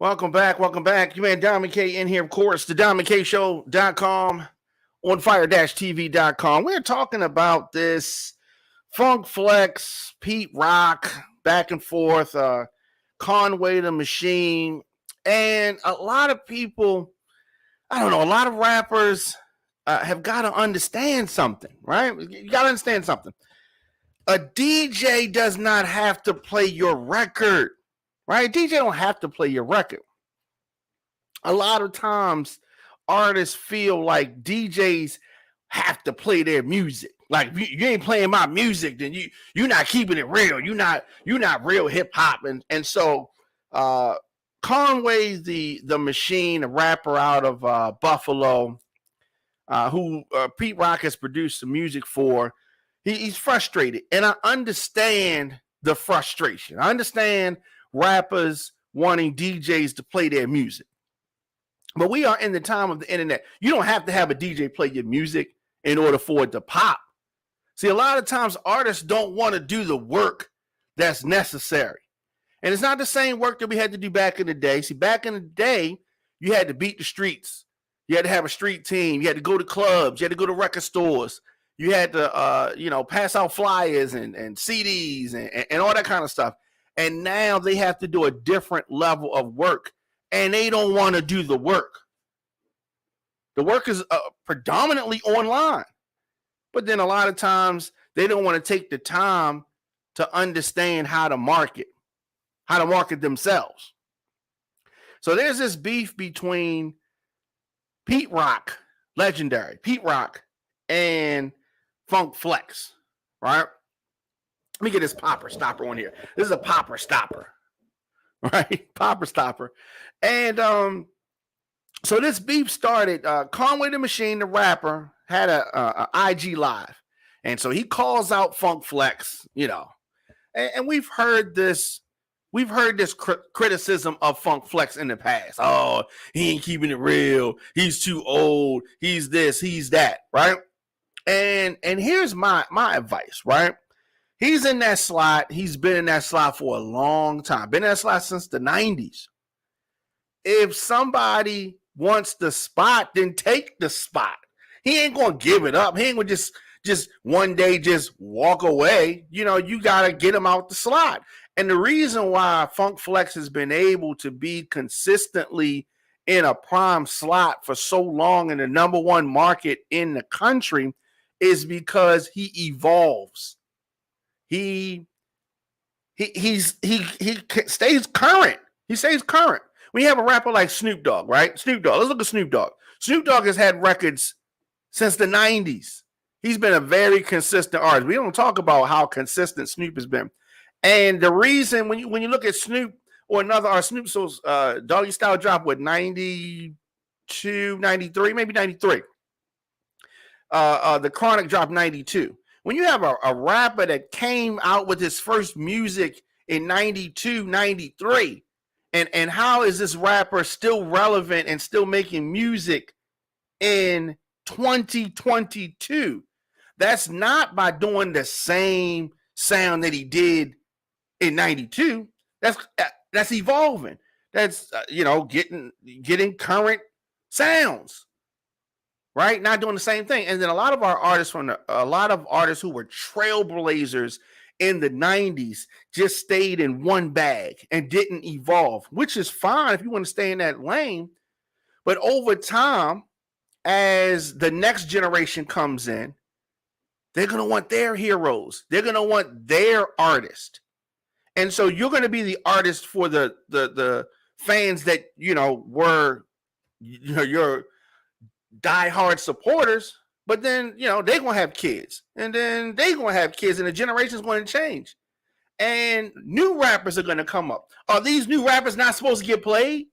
Welcome back. Welcome back. You man, Diamond K in here, of course, the DiamondKShow.com, on fire-tv.com. We're talking about this Funk Flex, Pete Rock, back and forth, Conway the Machine. And a lot of people, I don't know, a lot of rappers have got to understand something, right? You got to understand something. A DJ does not have to play your record. Right? DJ don't have to play your record. A lot of times artists feel like DJs have to play their music. Like you ain't playing my music, then you're not keeping it real. You're not real hip hop. And so Conway the Machine, a rapper out of Buffalo, who Pete Rock has produced some music for, he's frustrated. And I understand the frustration. I understand rappers wanting DJs to play their music. But we are in the time of the internet. You don't have to have a DJ play your music in order for it to pop. See, a lot of times artists don't want to do the work that's necessary. And it's not the same work that we had to do back in the day. See, back in the day, you had to beat the streets. You had to have a street team. You had to go to clubs. You had to go to record stores. You had to, pass out flyers and CDs and all that kind of stuff. And now they have to do a different level of work, and they don't want to do the work. The work is predominantly online, but then a lot of times they don't want to take the time to understand how to market themselves. So there's this beef between Pete Rock, legendary Pete Rock, and Funk Flex, right? Let me get this popper stopper on here. This is a popper stopper, right? Popper stopper. And so this beef started. Conway the Machine, the rapper, had a IG live. And so he calls out Funk Flex, and we've heard this. We've heard this criticism of Funk Flex in the past. Oh, he ain't keeping it real. He's too old. He's this, he's that, right? And here's my advice, right? He's in that slot. He's been in that slot for a long time. Been in that slot since the 90s. If somebody wants the spot, then take the spot. He ain't going to give it up. He ain't going to just one day just walk away. You got to get him out the slot. And the reason why Funk Flex has been able to be consistently in a prime slot for so long in the number one market in the country is because he evolves. He stays current. He stays current. When you have a rapper like Snoop Dogg, right? Snoop Dogg. Let's look at Snoop Dogg. Snoop Dogg has had records since the 90s. He's been a very consistent artist. We don't talk about how consistent Snoop has been. And the reason when you look at Snoop or Snoop's Doggy Style drop with 92, 93, maybe 93. The Chronic dropped 92. When you have a rapper that came out with his first music in 92, 93, and how is this rapper still relevant and still making music in 2022? That's not by doing the same sound that he did in 92. That's evolving. That's getting current sounds. Right? Not doing the same thing. And then a lot of artists who were trailblazers in the 90s just stayed in one bag and didn't evolve, which is fine if you want to stay in that lane. But over time, as the next generation comes in, they're going to want their heroes. They're going to want their artist. And so you're going to be the artist for the fans that, were your diehard supporters, but then, they're going to have kids, and then they're going to have kids, and the generation's going to change. And new rappers are going to come up. Are these new rappers not supposed to get played?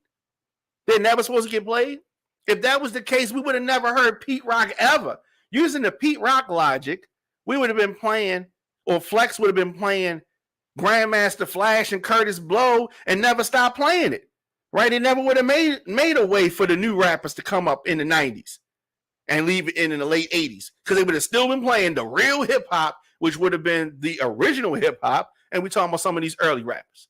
They're never supposed to get played? If that was the case, we would have never heard Pete Rock ever. Using the Pete Rock logic, we would have been playing, or Flex would have been playing Grandmaster Flash and Curtis Blow and never stopped playing it. Right? It never would have made a way for the new rappers to come up in the 90s and leave it in the late 80s, because they would have still been playing the real hip hop, which would have been the original hip hop. And we're talking about some of these early rappers.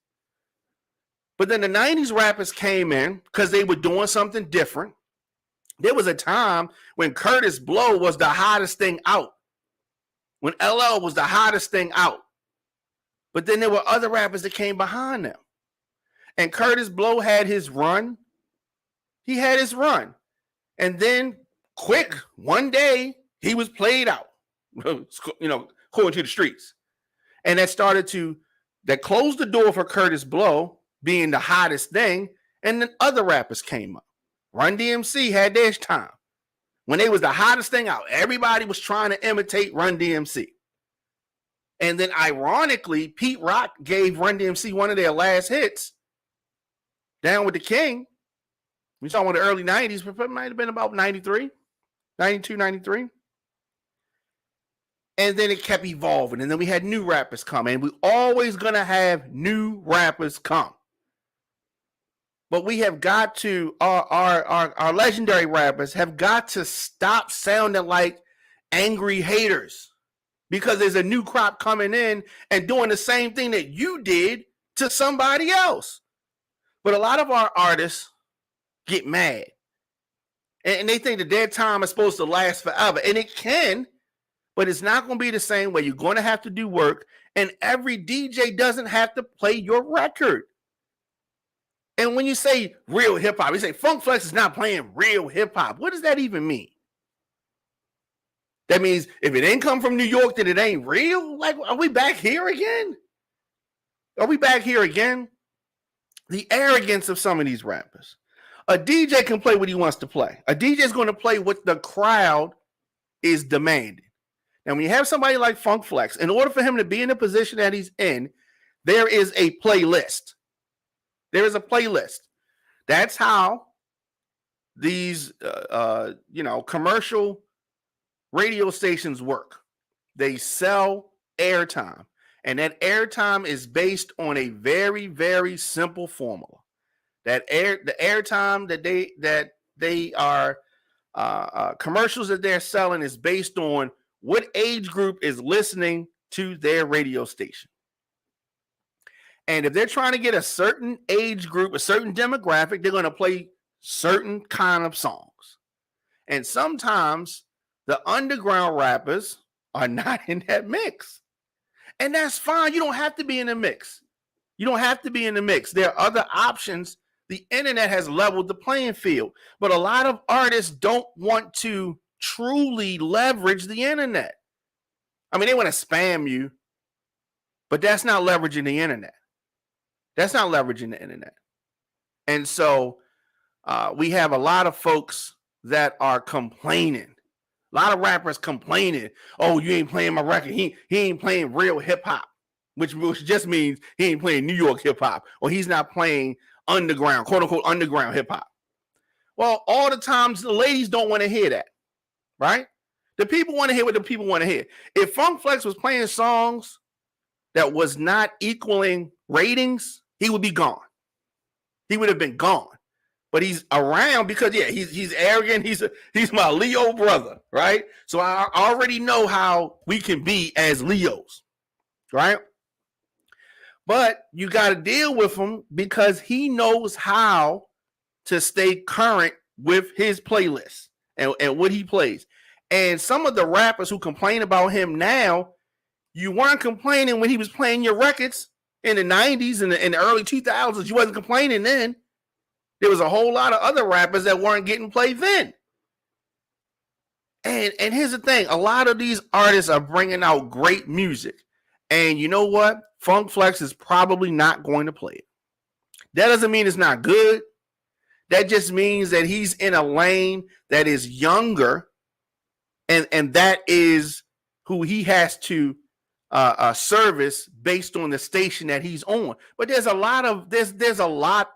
But then the 90s rappers came in because they were doing something different. There was a time when Curtis Blow was the hottest thing out, when LL was the hottest thing out. But then there were other rappers that came behind them. And Curtis Blow had his run. He had his run. And then quick, one day, he was played out, according to the streets. And that closed the door for Curtis Blow being the hottest thing. And then other rappers came up. Run DMC had their time. When they was the hottest thing out, everybody was trying to imitate Run DMC. And then ironically, Pete Rock gave Run DMC one of their last hits, Down with the King. We saw one of the early 90s, but it might have been about 93, 92, 93. And then it kept evolving. And then we had new rappers come. And we're always going to have new rappers come. But we have got to, our legendary rappers have got to stop sounding like angry haters. Because there's a new crop coming in and doing the same thing that you did to somebody else. But a lot of our artists get mad. And they think that their time is supposed to last forever. And it can, but it's not going to be the same way. You're going to have to do work. And every DJ doesn't have to play your record. And when you say real hip hop, you say Funk Flex is not playing real hip hop. What does that even mean? That means if it ain't come from New York, then it ain't real? Like, are we back here again? Are we back here again? The arrogance of some of these rappers. A DJ can play what he wants to play. A DJ is going to play what the crowd is demanding. Now, when you have somebody like Funk Flex, in order for him to be in the position that he's in, there is a playlist. There is a playlist. That's how these, commercial radio stations work. They sell airtime, and that airtime is based on a very, very simple formula. The airtime that they are commercials that they're selling is based on what age group is listening to their radio station. And if they're trying to get a certain age group, a certain demographic, they're going to play certain kind of songs. And sometimes the underground rappers are not in that mix. And that's fine. You don't have to be in the mix. You don't have to be in the mix. There are other options. The internet has leveled the playing field. But a lot of artists don't want to truly leverage the internet. I mean, they want to spam you, but that's not leveraging the internet. That's not leveraging the internet. And so we have a lot of folks that are complaining. A lot of rappers complaining, oh, you ain't playing my record. He ain't playing real hip hop, which just means he ain't playing New York hip hop, or he's not playing underground, quote unquote, underground hip hop. Well, all the times the ladies don't want to hear that, right? The people want to hear what the people want to hear. If Funk Flex was playing songs that was not equaling ratings, he would be gone. He would have been gone. But he's around because, he's arrogant. He's my Leo brother, right? So I already know how we can be as Leos, right? But you got to deal with him because he knows how to stay current with his playlist and what he plays. And some of the rappers who complain about him now, you weren't complaining when he was playing your records in the 90s and in the early 2000s. You wasn't complaining then. There was a whole lot of other rappers that weren't getting played then. And here's the thing. A lot of these artists are bringing out great music. And you know what? Funk Flex is probably not going to play it. That doesn't mean it's not good. That just means that he's in a lane that is younger. And that is who he has to service based on the station that he's on. But there's a lot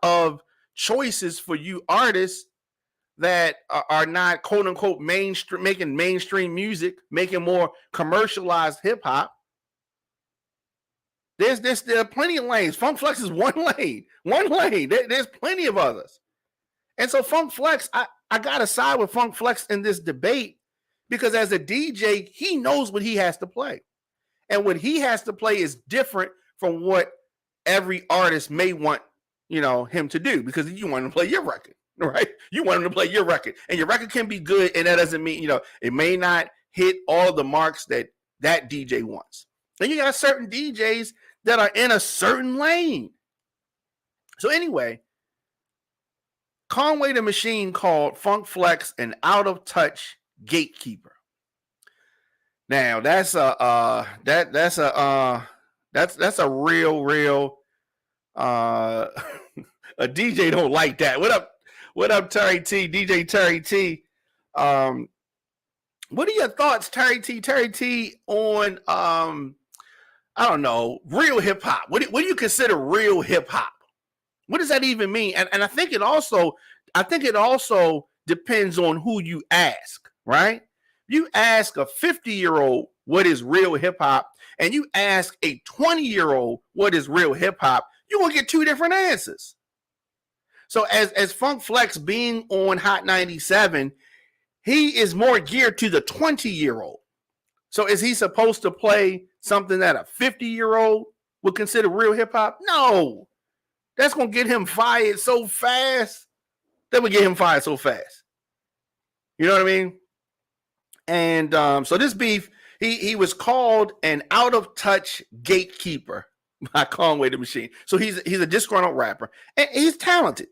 of choices for you artists that are not quote unquote mainstream, making mainstream music, making more commercialized hip hop. There are plenty of lanes. Funk Flex is one lane. There's plenty of others. And so Funk Flex, I gotta side with Funk Flex in this debate because as a DJ, he knows what he has to play. And what he has to play is different from what every artist may want him to do, because you want him to play your record, right? You want him to play your record, and your record can be good, and that doesn't mean, it may not hit all the marks that DJ wants. And you got certain DJs that are in a certain lane. So anyway, Conway the Machine called Funk Flex an out of touch gatekeeper. Now that's a real a DJ don't like that. What up, Terry T, DJ Terry T? What are your thoughts, Terry T, on I don't know, real hip hop? What do you consider real hip hop? What does that even mean? And I think it also depends on who you ask, right? You ask a 50-year-old what is real hip hop, and you ask a 20-year-old what is real hip hop, you're gonna get two different answers. So as Funk Flex being on Hot 97, he is more geared to the 20-year-old. So is he supposed to play something that a 50-year-old would consider real hip hop? No. That's going to get him fired so fast. That would get him fired so fast. You know what I mean? And so this beef, he was called an out-of-touch gatekeeper by Conway the Machine. So he's a disgruntled rapper. And he's talented,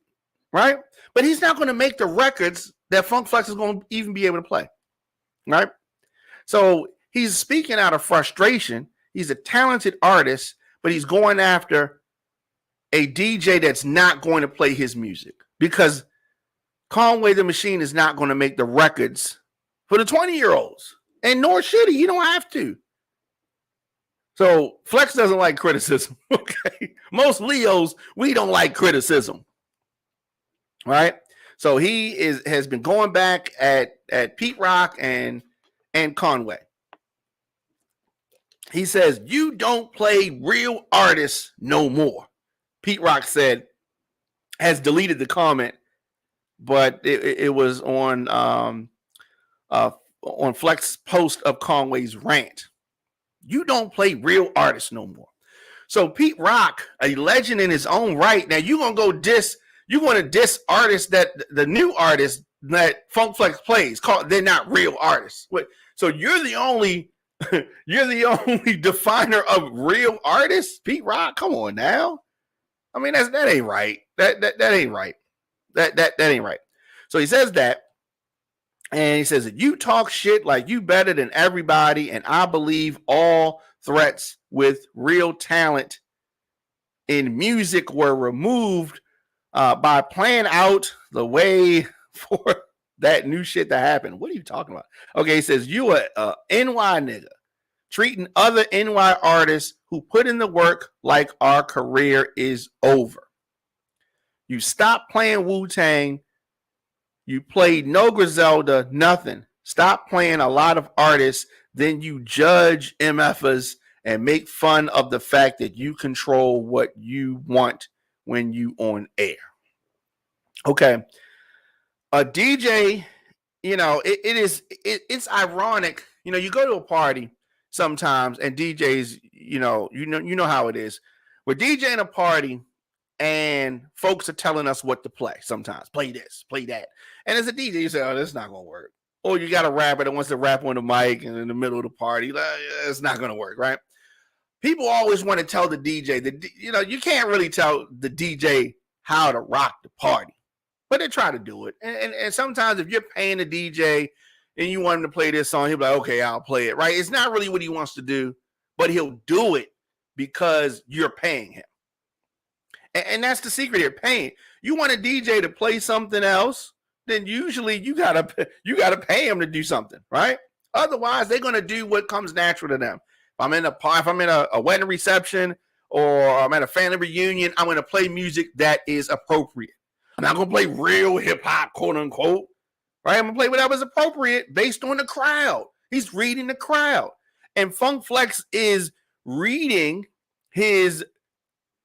right? But he's not going to make the records that Funk Flex is going to even be able to play, right? So he's speaking out of frustration. He's a talented artist, but he's going after a DJ that's not going to play his music, because Conway the Machine is not going to make the records for the 20-year-olds, and nor should he. You don't have to. So Flex doesn't like criticism. Okay, most Leos, we don't like criticism, right? So he has been going back at Pete Rock and Conway. He says, "You don't play real artists no more." Pete Rock has deleted the comment, but it was on Flex's post of Conway's rant. You don't play real artists no more. So Pete Rock, a legend in his own right, now you're gonna diss artists, that the new artists that Funk Flex plays, they're not real artists. So you're the only definer of real artists, Pete Rock? Come on now. I mean, that ain't right. That ain't right. That ain't right. So he says that, and he says that you talk shit like you better than everybody, and I believe all threats with real talent in music were removed by playing out the way for that new shit to happen. What are you talking about? Okay, he says you a NY nigga treating other NY artists who put in the work like our career is over. You stopped playing Wu-Tang. You played no Griselda, nothing. Stop playing a lot of artists. Then you judge MFers and make fun of the fact that you control what you want when you on air. Okay. A DJ, it's ironic. You go to a party sometimes, and DJs, you know how it is. We're DJing a party, and folks are telling us what to play. Sometimes play this, play that, and as a DJ, you say, "Oh, this is not gonna work." Or you got a rapper that wants to rap on the mic and in the middle of the party, it's not gonna work, right? People always want to tell the DJ that you can't really tell the DJ how to rock the party, but they try to do it. And sometimes if you're paying the DJ and you want him to play this song, he'll be like, "Okay, I'll play it," right? It's not really what he wants to do, but he'll do it because you're paying him. And that's the secret here, paying. You want a DJ to play something else, then usually you gotta pay him to do something, right? Otherwise, they're gonna do what comes natural to them. If I'm in a wedding reception or I'm at a family reunion, I'm gonna play music that is appropriate. I'm not gonna play real hip hop, quote unquote. Right? I'm going to play whatever's appropriate based on the crowd. He's reading the crowd. And Funk Flex is reading his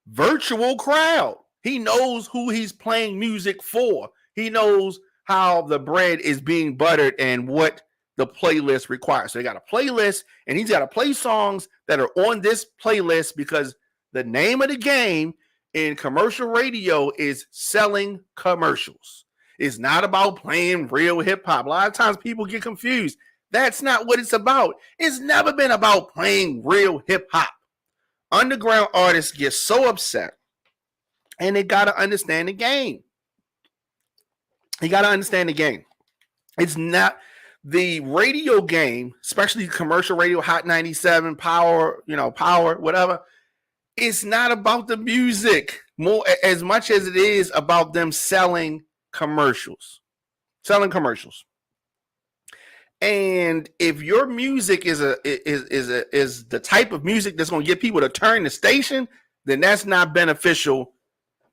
virtual crowd. He knows who he's playing music for. He knows how the bread is being buttered and what the playlist requires. So he got a playlist, and he's got to play songs that are on this playlist because the name of the game in commercial radio is selling commercials. It's not about playing real hip hop. A lot of times people get confused. That's not what it's about. It's never been about playing real hip hop. Underground artists get so upset, and they got to understand the game. You got to understand the game. It's not the radio game, especially commercial radio, Hot 97, Power, whatever. It's not about the music more as much as it is about them selling commercials. And if your music is the type of music that's going to get people to turn the station, then that's not beneficial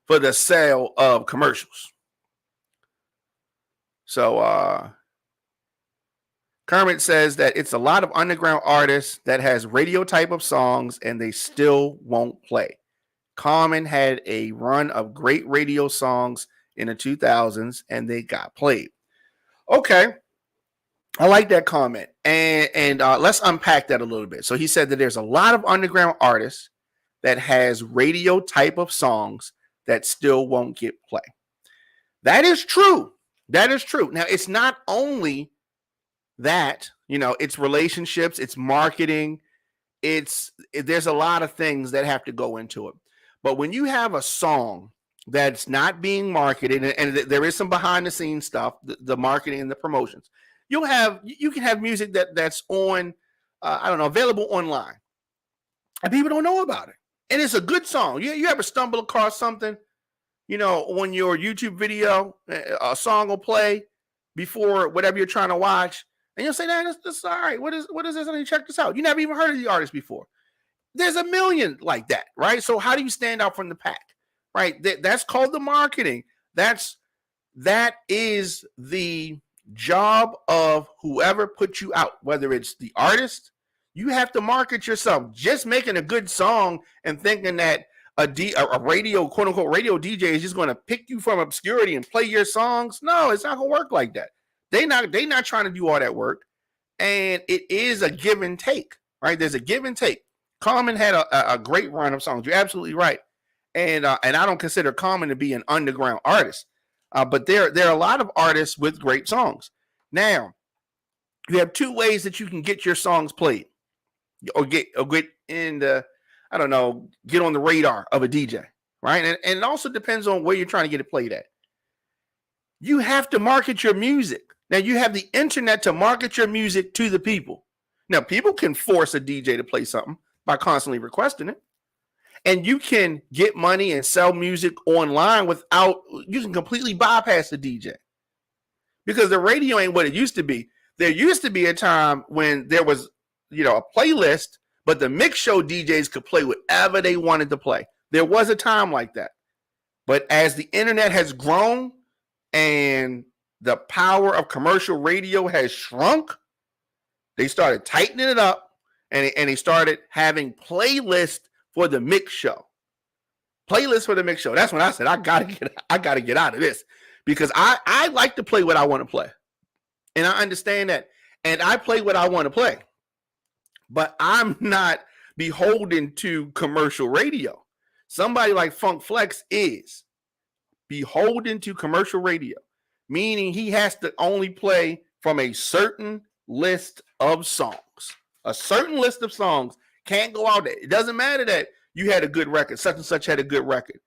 for the sale of commercials. So Kermit says that it's a lot of underground artists that has radio type of songs and they still won't play. Common had a run of great radio songs in the 2000s and they got played. Okay. I like that comment. And let's unpack that a little bit. So he said that there's a lot of underground artists that has radio type of songs that still won't get play. That is true. That is true. Now, it's not only that, it's relationships, it's marketing, there's a lot of things that have to go into it. But when you have a song that's not being marketed, and there is some behind the scenes stuff, the marketing and the promotions, you can have music that's on, available online, and people don't know about it. And it's a good song. You ever stumble across something, on your YouTube video, a song will play before whatever you're trying to watch, and you'll say, "Nah, that's all right. What is this? Let me check this out." You never even heard of the artist before. There's a million like that, right? So how do you stand out from the pack, right? That's called the marketing. That is the job of whoever put you out, whether it's the artist. You have to market yourself. Just making a good song and thinking that a radio, quote unquote, radio DJ is just going to pick you from obscurity and play your songs. No, it's not going to work like that. They not trying to do all that work. And it is a give and take, right? There's a give and take. Common had a great run of songs. You're absolutely right. And I don't consider Common to be an underground artist. But there are a lot of artists with great songs. Now, you have two ways that you can get your songs played or get in the, get on the radar of a DJ, right? And it also depends on where you're trying to get it played at. You have to market your music. Now, you have the internet to market your music to the people. Now, people can force a DJ to play something by constantly requesting it. And you can get money and sell music online you can completely bypass the DJ. Because the radio ain't what it used to be. There used to be a time when there was, a playlist, but the mix show DJs could play whatever they wanted to play. There was a time like that. But as the internet has grown and the power of commercial radio has shrunk, they started tightening it up and they started having playlists for the mix show. Playlist for the mix show. That's when I said I gotta get out of this, because I like to play what I want to play, and I understand that, and I play what I want to play, but I'm not beholden to commercial radio. Somebody like Funk Flex is beholden to commercial radio, meaning he has to only play from a certain list of songs. A certain list of songs can't go out there. It doesn't matter that you had a good record, such and such had a good record.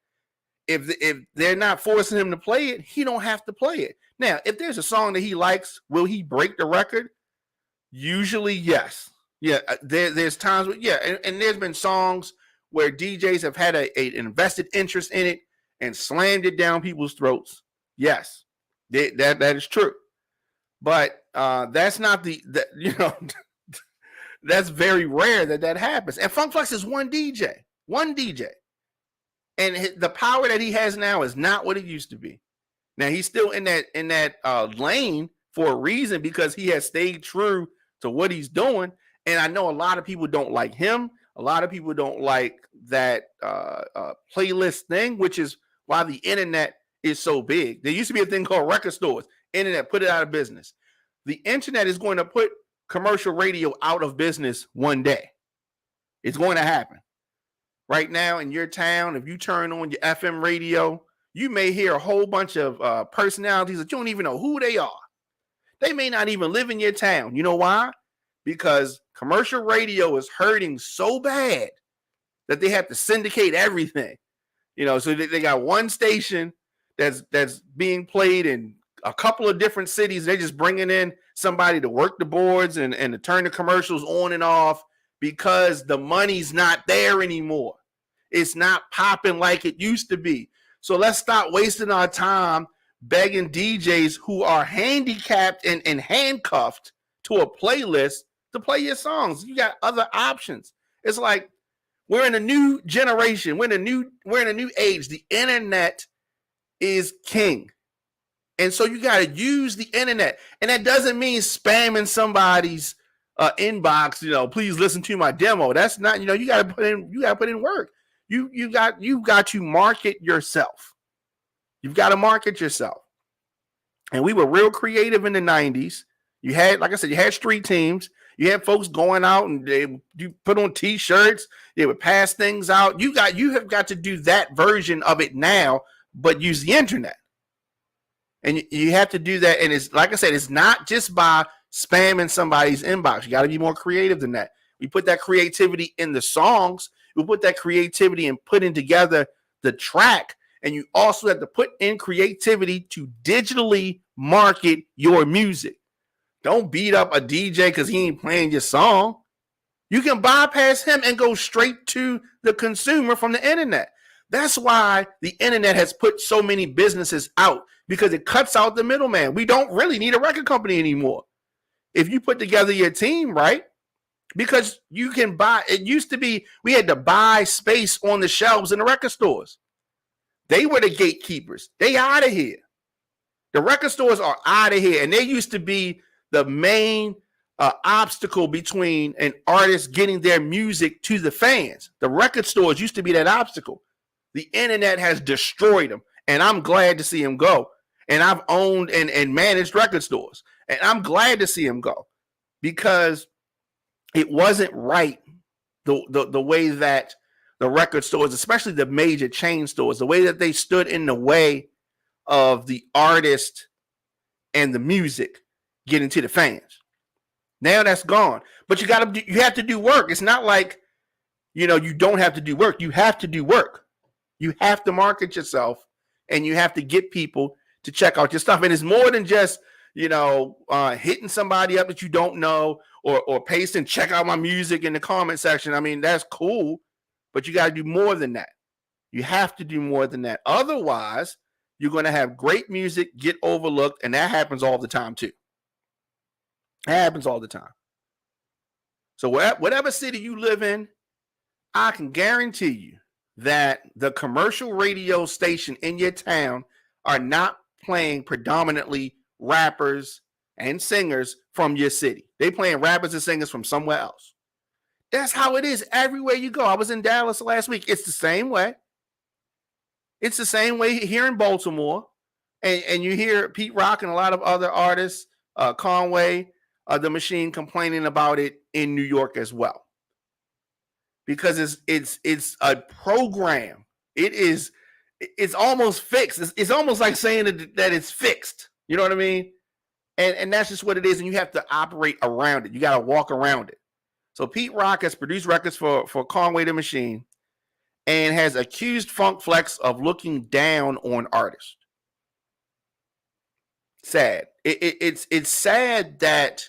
If they're not forcing him to play it, he don't have to play it. Now, if there's a song that he likes, will he break the record? Usually, yes. Yeah, there's times where, and there's been songs where DJs have had an invested interest in it and slammed it down people's throats. Yes, that is true. But that's not that's very rare that happens. And Funk Flex is one DJ. And the power that he has now is not what it used to be. Now, he's still in that lane for a reason, because he has stayed true to what he's doing. And I know a lot of people don't like him. A lot of people don't like that playlist thing, which is why the internet is so big. There used to be a thing called record stores. Internet put it out of business. The internet is going to put commercial radio out of business one day. It's going to happen. right now in your town, if you turn on your FM radio, you may hear a whole bunch of personalities that you don't even know who they are. They may not even live in your town. You know why? Because commercial radio is hurting so bad that they have to syndicate everything. So they got one station that's being played in a couple of different cities. They're just bringing in somebody to work the boards and to turn the commercials on and off because the money's not there anymore. It's not popping like it used to be. So let's stop wasting our time begging DJs who are handicapped and handcuffed to a playlist to play your songs. You got other options. It's like we're in a new generation. We're in a new age. The internet is king. And so you got to use the internet. And that doesn't mean spamming somebody's inbox, please listen to my demo. That's not, you got to put in work. You've got to market yourself. You've got to market yourself. And we were real creative in the 90s. You had, like I said, you had street teams. You had folks going out and you put on T-shirts. They would pass things out. You have got to do that version of it now, but use the internet. And you have to do that. And it's like I said, it's not just by spamming somebody's inbox. You got to be more creative than that. We put that creativity in the songs. We put that creativity in putting together the track. And you also have to put in creativity to digitally market your music. Don't beat up a DJ because he ain't playing your song. You can bypass him and go straight to the consumer from the internet. That's why the internet has put so many businesses out, because it cuts out the middleman. We don't really need a record company anymore. If you put together your team right, because you can buy, it used to be we had to buy space on the shelves in the record stores. They were the gatekeepers. They out of here. The record stores are out of here. And they used to be the main obstacle between an artist getting their music to the fans. The record stores used to be that obstacle. The internet has destroyed them. And I'm glad to see them go. And I've owned and managed record stores. And I'm glad to see them go. Because it wasn't right the way that the record stores, especially the major chain stores, the way that they stood in the way of the artist and the music getting to the fans. Now that's gone. But you have to do work. It's not like, you don't have to do work. You have to do work. You have to market yourself, and you have to get people to check out your stuff. And it's more than just, hitting somebody up that you don't know or pasting, check out my music in the comment section. I mean, that's cool, but you got to do more than that. You have to do more than that. Otherwise, you're going to have great music get overlooked, and that happens all the time too. That happens all the time. So whatever city you live in, I can guarantee you that the commercial radio station in your town are not playing predominantly rappers and singers from your city. They playing rappers and singers from somewhere else. That's how it is everywhere you go. I was in Dallas last week. It's the same way. It's the same way here in Baltimore. And you hear Pete Rock and a lot of other artists, Conway, the Machine, complaining about it in New York as well. Because it's a program. It's almost fixed. It's almost like saying that it's fixed. You know what I mean? And that's just what it is. And you have to operate around it. You got to walk around it. So Pete Rock has produced records for Conway the Machine and has accused Funk Flex of looking down on artists. Sad. It's sad that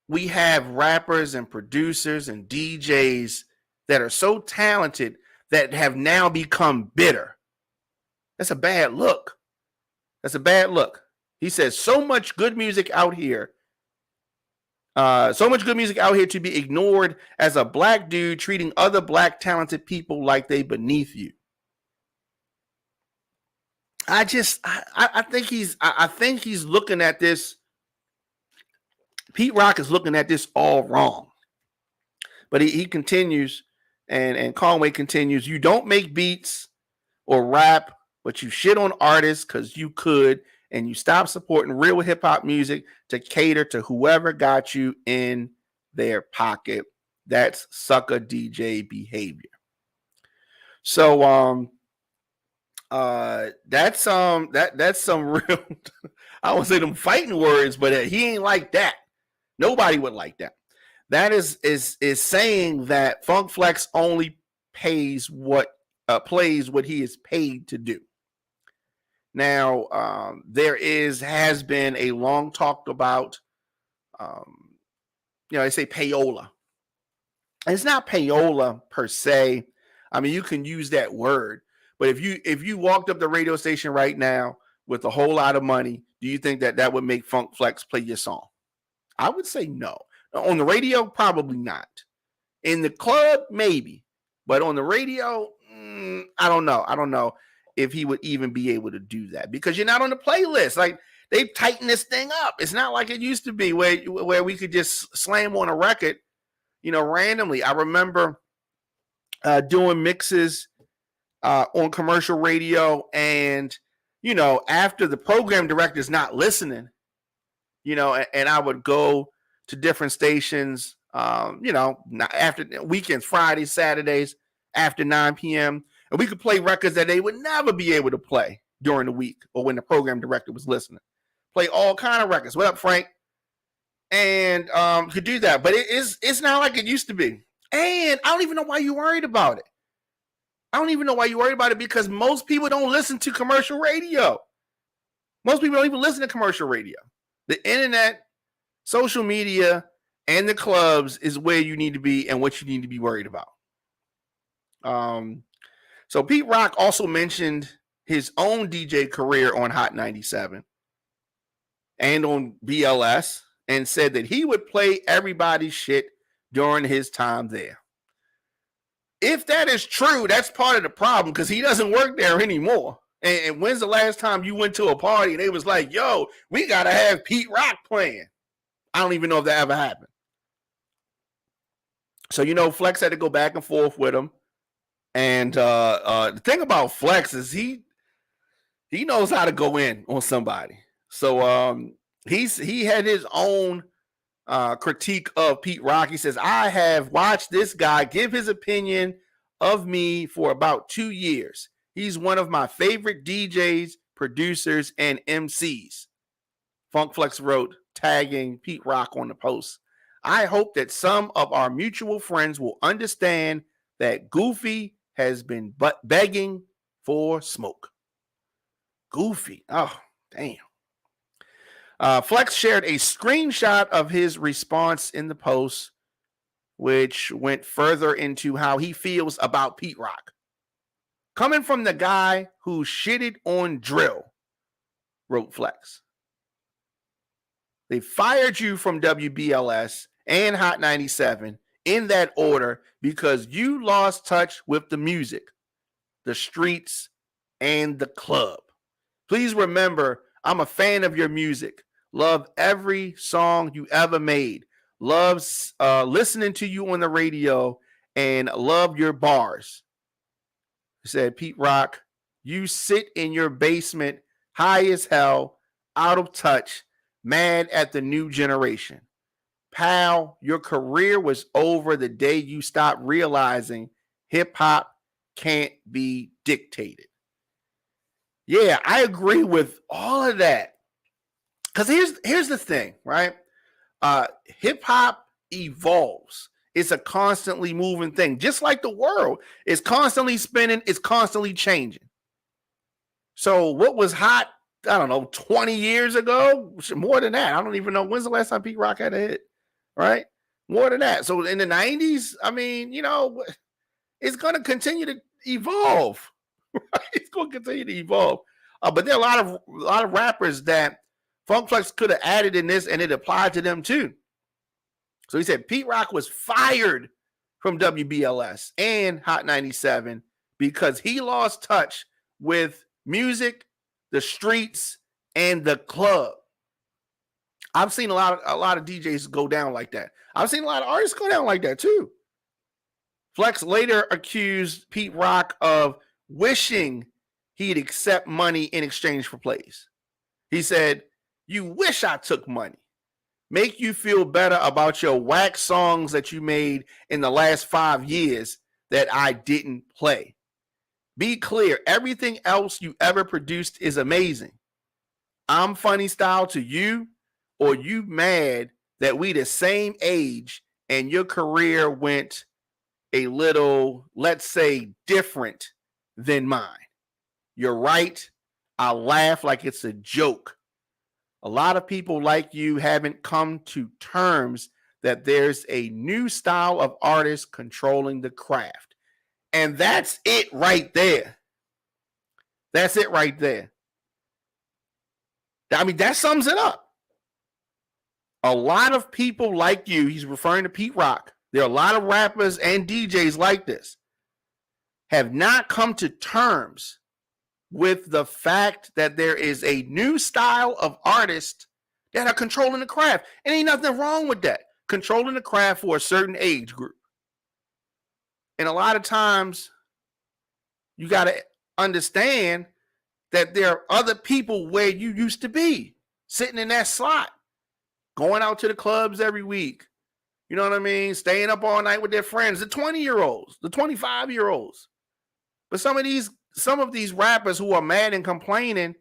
we have rappers and producers and DJs that are so talented that have now become bitter. That's a bad look. That's a bad look. He says so much good music out here. To be ignored as a black dude treating other black talented people like they beneath you. I think he's looking at this. Pete Rock is looking at this all wrong. But he continues, and Conway continues, you don't make beats or rap, but you shit on artists because you could, and you stop supporting real hip-hop music to cater to whoever got you in their pocket. That's sucker DJ behavior. So that's some real I won't say them fighting words, but he ain't like that. Nobody would like that. That is saying that Funk Flex only plays what he is paid to do. Now, there has been a long talked about, they say payola. It's not payola per se. I mean, you can use that word, but if you walked up the radio station right now with a whole lot of money, do you think that would make Funk Flex play your song? I would say no. On the radio, probably not. In the club, maybe, but on the radio, I don't know. I don't know if he would even be able to do that because you're not on the playlist. Like, they've tightened this thing up. It's not like it used to be where we could just slam on a record, randomly. I remember doing mixes on commercial radio, and after the program director's not listening, and I would go to different stations, after weekends, Fridays, Saturdays, after 9 p.m., and we could play records that they would never be able to play during the week or when the program director was listening. Play all kind of records. What up, Frank? And could do that, but it's not like it used to be. And I don't even know why you're worried about it. I don't even know why you're worried about it, because most people don't listen to commercial radio. Most people don't even listen to commercial radio. The internet, social media, and the clubs is where you need to be and what you need to be worried about. So Pete Rock also mentioned his own DJ career on Hot 97 and on BLS, and said that he would play everybody's shit during his time there. If that is true, that's part of the problem, because he doesn't work there anymore. And when's the last time you went to a party and they was like, yo, we got to have Pete Rock playing? I don't even know if that ever happened. So, Flex had to go back and forth with him. And the thing about Flex is he knows how to go in on somebody. So he had his own critique of Pete Rock. He says, I have watched this guy give his opinion of me for about 2 years. He's one of my favorite DJs, producers, and MCs. Funk Flex wrote, tagging Pete Rock on the post. I hope that some of our mutual friends will understand that Goofy has been begging for smoke. Goofy. Oh, damn. Flex shared a screenshot of his response in the post, which went further into how he feels about Pete Rock. Coming from the guy who shitted on drill, wrote Flex. They fired you from WBLS and Hot 97 in that order because you lost touch with the music, the streets, and the club. Please remember, I'm a fan of your music. Love every song you ever made. Love listening to you on the radio, and love your bars. He said, Pete Rock, you sit in your basement high as hell, out of touch, mad at the new generation. Pal, your career was over the day you stopped realizing hip-hop can't be dictated. Yeah, I agree with all of that. Because here's the thing, right? Hip-hop evolves. It's a constantly moving thing. Just like the world. It's constantly spinning. It's constantly changing. So what was hot, I don't know, 20 years ago? More than that. I don't even know. When's the last time Pete Rock had a hit? Right? More than that. So in the 90s, I mean, it's going to continue to evolve. Right? It's going to continue to evolve. But there are a lot of rappers that Funk Flex could have added in this, and it applied to them too. So he said Pete Rock was fired from WBLS and Hot 97 because he lost touch with music, the streets, and the club. I've seen a lot of DJs go down like that. I've seen a lot of artists go down like that too. Flex later accused Pete Rock of wishing he'd accept money in exchange for plays. He said, you wish I took money. Make you feel better about your whack songs that you made in the last 5 years that I didn't play. Be clear. Everything else you ever produced is amazing. I'm funny style to you, or you mad that we the same age and your career went a little, let's say, different than mine. You're right. I laugh like it's a joke. A lot of people like you haven't come to terms that there's a new style of artist controlling the craft. And that's it right there. That's it right there. I mean, that sums it up. A lot of people like you, he's referring to Pete Rock. There are a lot of rappers and DJs like this, have not come to terms with the fact that there is a new style of artists that are controlling the craft. And ain't nothing wrong with that. Controlling the craft for a certain age group. And a lot of times, you got to understand that there are other people where you used to be, sitting in that slot, going out to the clubs every week. You know what I mean? Staying up all night with their friends, the 20-year-olds, the 25-year-olds. But some of these rappers who are mad and complaining,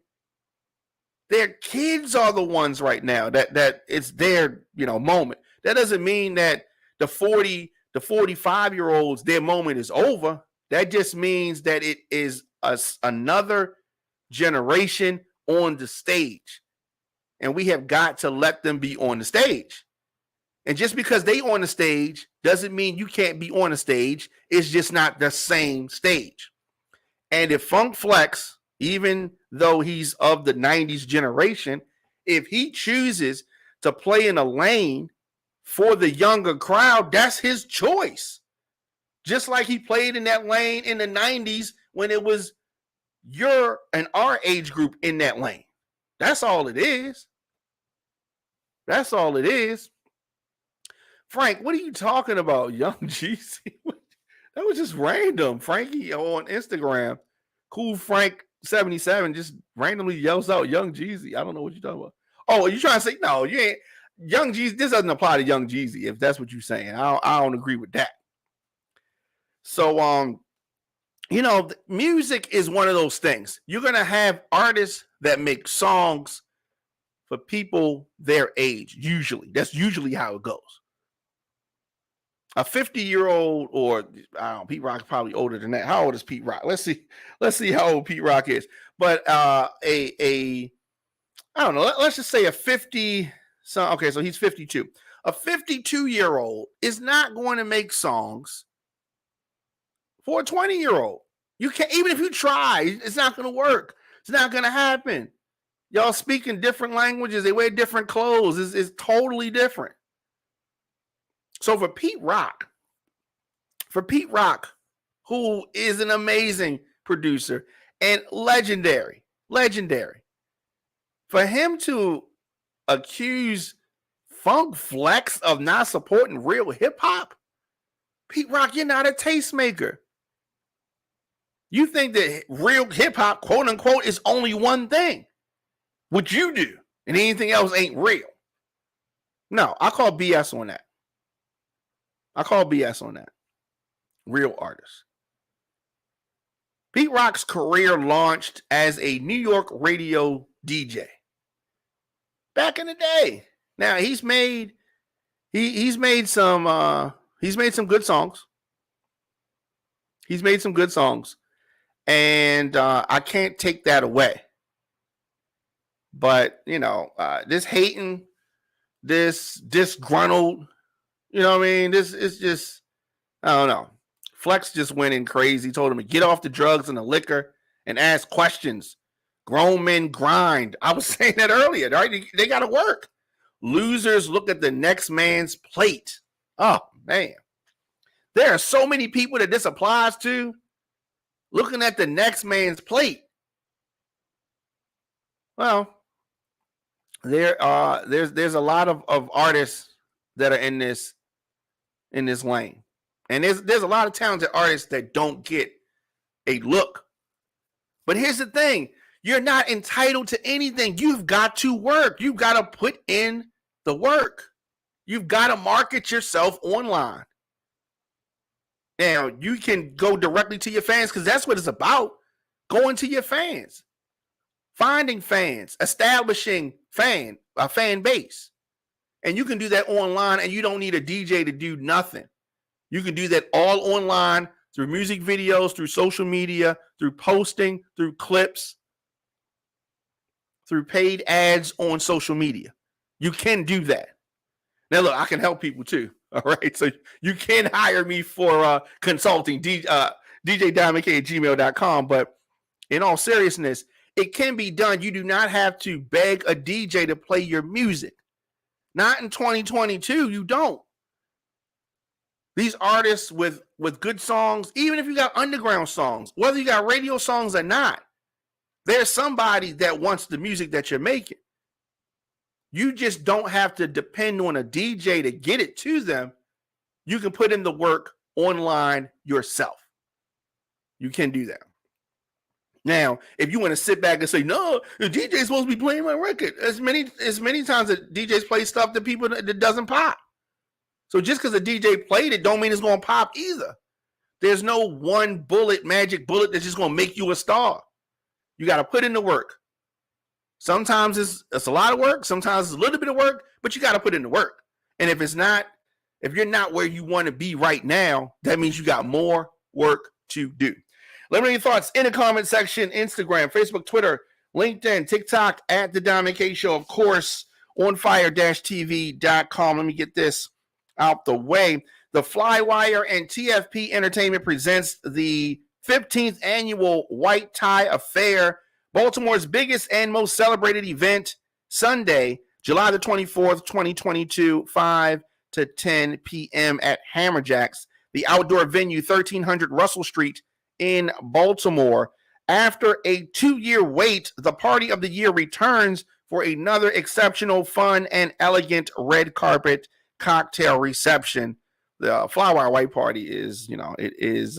their kids are the ones right now that it's their, moment. That doesn't mean that the 45-year-olds, their moment is over. That just means that it is another generation on the stage. And we have got to let them be on the stage. And just because they on the stage doesn't mean you can't be on the stage. It's just not the same stage. And if Funk Flex, even though he's of the 90s generation, if he chooses to play in a lane for the younger crowd, that's his choice. Just like he played in that lane in the 90s when it was your and our age group in that lane. That's all it is. That's all it is. Frank, what are you talking about, Young Jeezy? That was just random. Frankie on Instagram, Cool Frank 77, just randomly yells out Young Jeezy. I don't know what you're talking about. Oh, are you trying to say, no, you ain't. Young Jeezy, this doesn't apply to Young Jeezy, if that's what you're saying. I don't agree with that. So, music is one of those things. You're going to have artists that make songs for people their age, usually. That's usually how it goes. A 50-year-old, or I don't know, Pete Rock's probably older than that. How old is Pete Rock? Let's see how old Pete Rock is. But I don't know, let's just say a 50, so he's 52. A 52-year-old is not going to make songs for a 20-year-old. You can't, even if you try, it's not going to work. It's not going to happen. Y'all speak in different languages. They wear different clothes. It's totally different. So for Pete Rock, who is an amazing producer and legendary, for him to accuse Funk Flex of not supporting real hip hop, Pete Rock, you're not a tastemaker. You think that real hip hop, quote unquote, is only one thing, what you do, and anything else ain't real. No, I call BS on that. Real artists. Pete Rock's career launched as a New York radio DJ back in the day. Now he's made some good songs. And I can't take that away. But this hating, this disgruntled, this is just, I don't know. Flex just went in crazy, told him to get off the drugs and the liquor and ask questions. Grown men grind. I was saying that earlier, right? They got to work. Losers look at the next man's plate. Oh, man. There are so many people that this applies to, looking at the next man's plate. Well, there's a lot of artists that are in this lane. And there's a lot of talented artists that don't get a look. But here's the thing. You're not entitled to anything. You've got to work. You've got to put in the work. You've got to market yourself online. Now, you can go directly to your fans because that's what it's about. going to your fans, finding fans, establishing a fan base. And you can do that online, and you don't need a DJ to do nothing. You can do that all online through music videos, through social media, through posting, through clips, through paid ads on social media. You can do that. Now, look, I can help people too. All right. So you can hire me for consulting, djdiamondk@gmail.com. But in all seriousness, it can be done. You do not have to beg a DJ to play your music. Not in 2022. You don't. These artists with good songs, even if you got underground songs, whether you got radio songs or not, there's somebody that wants the music that you're making. You just don't have to depend on a DJ to get it to them. You can put in the work online yourself. You can do that. Now, if you want to sit back and say, no, the DJ is supposed to be playing my record, as many times that DJs play stuff that people that doesn't pop. So just because a DJ played it don't mean it's going to pop either. There's no one magic bullet that's just going to make you a star. You got to put in the work. Sometimes it's a lot of work. Sometimes it's a little bit of work, but you got to put in the work. And if you're not where you want to be right now, that means you got more work to do. Let me know your thoughts in the comment section, Instagram, Facebook, Twitter, LinkedIn, TikTok, at The Diamond K Show, of course, onfire-tv.com. Let me get this out the way. The Flywire and TFP Entertainment presents the 15th annual White Tie Affair, Baltimore's biggest and most celebrated event, Sunday, July the 24th, 2022, 5 to 10 p.m. at Hammerjacks, the outdoor venue, 1300 Russell Street in Baltimore. After a 2-year wait, the party of the year returns for another exceptional, fun, and elegant red carpet cocktail reception. The Flywire White Party is, it is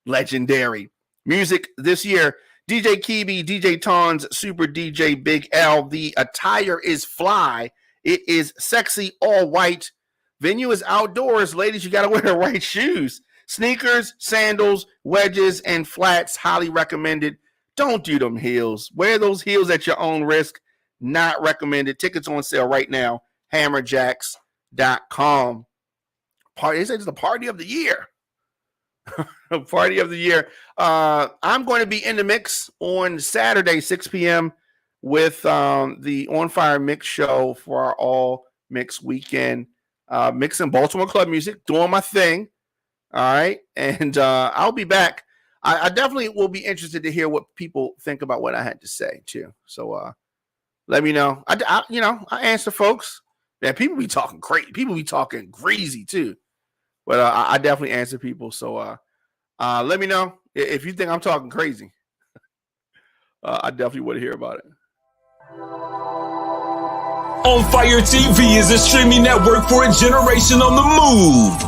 legendary. Music this year, DJ Kibi, DJ Tons, Super DJ Big L. The attire is fly. It is sexy, all white. Venue is outdoors. Ladies, you got to wear the right shoes. Sneakers, sandals, wedges, and flats, highly recommended. Don't do them heels. Wear those heels at your own risk. Not recommended. Tickets on sale right now. Hammerjacks.com. It's the party of the year. Party of the year. I'm going to be in the mix on Saturday, 6 p.m. with the On Fire Mix show for our all mix weekend. Mixing Baltimore club music, doing my thing. All right. And I'll be back. I definitely will be interested to hear what people think about what I had to say too. So let me know. I answer folks. Man, people be talking crazy. People be talking crazy too. But I definitely answer people. So let me know if you think I'm talking crazy. I definitely want to hear about it. On Fire TV is a streaming network for a generation on the move.